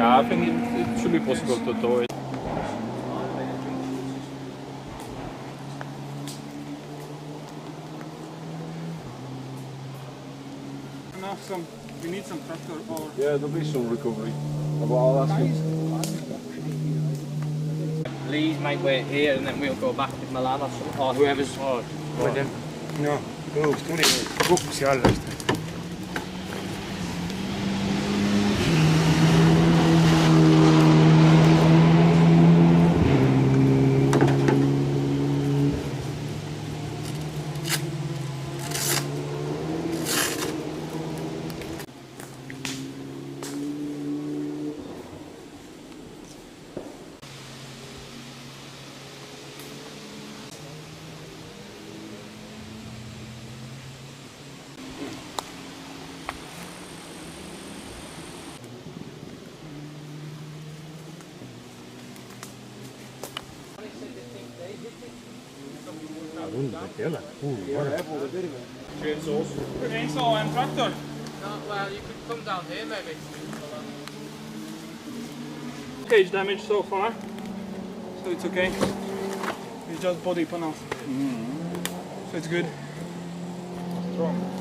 Yeah, I think it should be possible to do it. We need some tractor or... Yeah, there'll be some recovery. I'll ask him. Lee's might wait here and then we'll go back with Milan or whoever's... No, tõus tuli, kukkus jälle. Tundub, et ei ole. Chainsaw and tractor. No, well, you could come down here maybe. Cage damage so far, so it's okay. It's just body panels, so it's good. Strong.